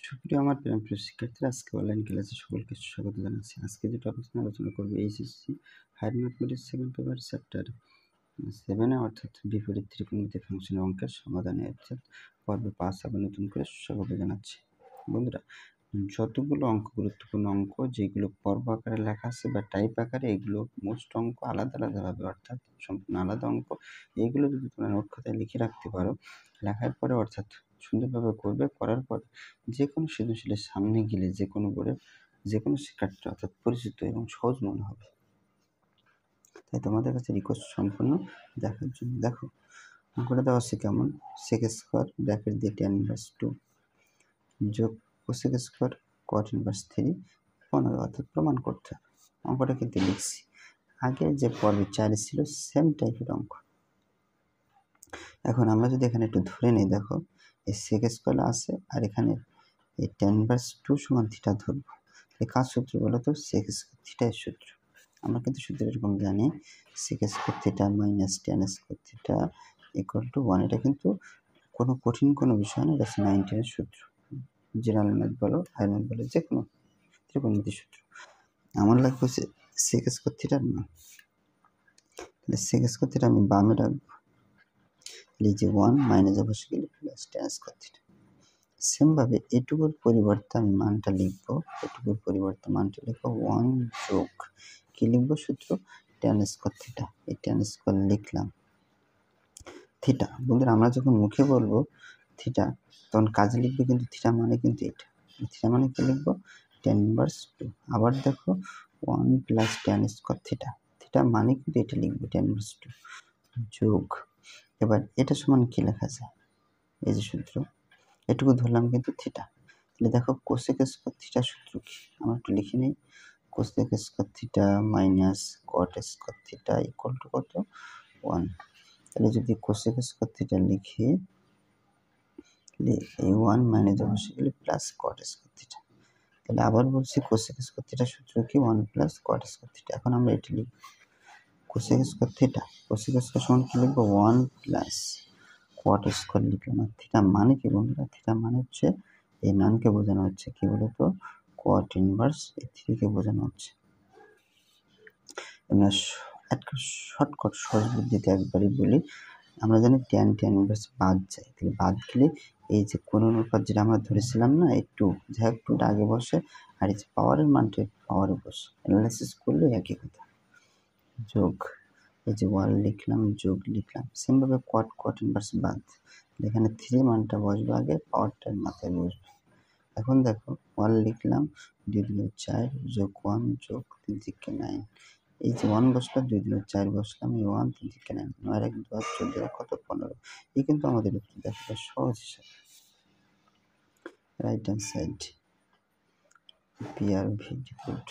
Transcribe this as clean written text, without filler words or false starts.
সুপ্রিয় আমার প্রিয় শিক্ষার্থীরা, আজকে অনলাইন ক্লাসে সকলকে স্বাগত জানাচ্ছি। আজকে যে টপিক নিয়ে আলোচনা করবো HSC higher mathematics second paper chapter 7 অর্থাৎ বিপরীত ত্রিকোণমিতি ফাংশন অঙ্কের সমাধানে অর্থাৎ পর্ব 5 আবার নতুন করে স্বাগত জানাচ্ছি। বন্ধুরা, যতগুলো অঙ্ক গুরুত্বপূর্ণ অঙ্ক যেগুলো পর্ব আকারে লেখা আছে বা টাইপ আকারে, এগুলো মোস্ট অঙ্ক আলাদা আলাদাভাবে অর্থাৎ সম্পূর্ণ আলাদা অঙ্ক। এইগুলো যদি তোমরা নোট খাতায় লিখে রাখতে পারো, লেখার পরে অর্থাৎ সুন্দরভাবে করবে, করার পর যে কোনো সৃজনশীলের সামনে গেলে যে কোনো বোর্ডের যে কোনো শিক্ষার্থী অর্থাৎ পরিচিত এবং সহজ মনে হবে। তাই তোমাদের কাছে রিকোয়েস্ট সম্পূর্ণ দেখার জন্য। দেখো অঙ্কটা দেওয়া আছে কেমন, sec স্কোয়ার ব্র্যাকেট দিয়ে tan ইনভার্স 2 যোগ cosec স্কোয়ার cot ইনভার্স 3 15 অর্থাৎ প্রমাণ করতে হবে। অঙ্কটা কিন্তু লিখছি, আগে যে পর্বে 4 ছিল সেম টাইপের অঙ্ক। এখন আমরা যদি এখানে একটু ধরে নিই, দেখো এই sec স্কোয়ার আছে আর এখানে এই tan ইনভার্স 2 সমান থিটা ধরবো। এই কাজ সূত্র বলো তো, sec স্কোয়ার থিটা এর সূত্র। আমরা কিন্তু সূত্র এরকম জানি, sec square theta minus tan square theta equal to 1। এটা কিন্তু কোনো কঠিন কোনো বিষয় না, এটা হচ্ছে 9 এর সূত্র। জেনারেল ম্যাথ বলো, হায়ার ম্যাথ বলো, যে কোনো ত্রিকোণমিতির সূত্র। আমার লাগবে হচ্ছে sec স্কোয়ার থিটার মান। তাহলে sec স্কোয়ার থিটা আমি বামে রাখবো, এই যে 1 মাইনাস অবশ্য গেলে প্লাস tan স্কোয়ার থিটা। সেমভাবে এটুকুর পরিবর্তে আমি মানটা লিখবো, এটুকুর পরিবর্তে মানটা লিখবো 1 যোগ কি লিখবো সূত্র, tan স্কোয়ার থিটা। এই tan স্কোয়ার লিখলাম থিটা। বন্ধুরা, আমরা যখন মুখে বলবো থিটা তখন কাজে লিখবে কিন্তু থিটা মানে কিন্তু এটা। থিটা মানে কি লিখবো, tan ইনভার্স 2। আবার দেখো 1 plus tan square theta, theta মানে কিন্তু এটা লিখবো tan ইনভার্স 2 যোগ, এবার এটা সমান কি লেখা যায়, এই যে সূত্র এটুকু ধরলাম কিন্তু থিটা। তাহলে দেখো cosec স্কোয়ার থিটা সূত্র কি, আমরা একটু লিখে নিই। cosec square theta minus cot square theta equal to কত, 1। তাহলে যদি cosec স্কোয়ার থিটা লিখি, তাহলে এই 1 মাইনাস অবশ্যই গেলে প্লাস cot স্কোয়ার থিটা। তাহলে আবার বলছি cosec স্কোয়ার থিটা সূত্র কি, 1 প্লাস cot স্কোয়ার থিটা। এখন আমরা এটা লিখব cosec square theta, cosec square সমান কি লিখবো, 1 প্লাস cot স্কোয়ার লিখলাম। আর থিটা মানে কি বন্ধুরা, থিটা মানে হচ্ছে এই মানকে বোঝানো হচ্ছে কি বলতো, cot ইনভার্স 3 কে বোঝানো হচ্ছে। আমরা একটা শর্টকাট সহজ বুদ্ধিতে একবারই বলি, আমরা জানি tan ইনভার্স বাদ যায়, তাহলে বাদ গেলে এই যে কোন অনুপাত যেটা আমরা ধরেছিলাম না, এই 2 যাই হোক 2টা আগে বসে, আর এই যে পাওয়ারের মানটা পাওয়ারে বসে, অ্যানালাইসিস করলে একই কথা। যোগ এই যে 1 লিখলাম যোগ লিখলাম, সেমভাবে cot ইনভার্স বাদ, এখানে 3 মানটা বসবে আগে, পাওয়ারটার মাথায় বসবে। এখন দেখো 1 লিখলাম, 2 2 4 যোগ 1 যোগ 3 থেকে 9, এই যে 1 বসলো, 2 2 4 বসলাম, এই 1 3 থেকে 9, 9 1 10 14 কত 15। এই কিন্তু আমাদের উত্তর। দেখো সহজ হিসাব, right hand side P R V default.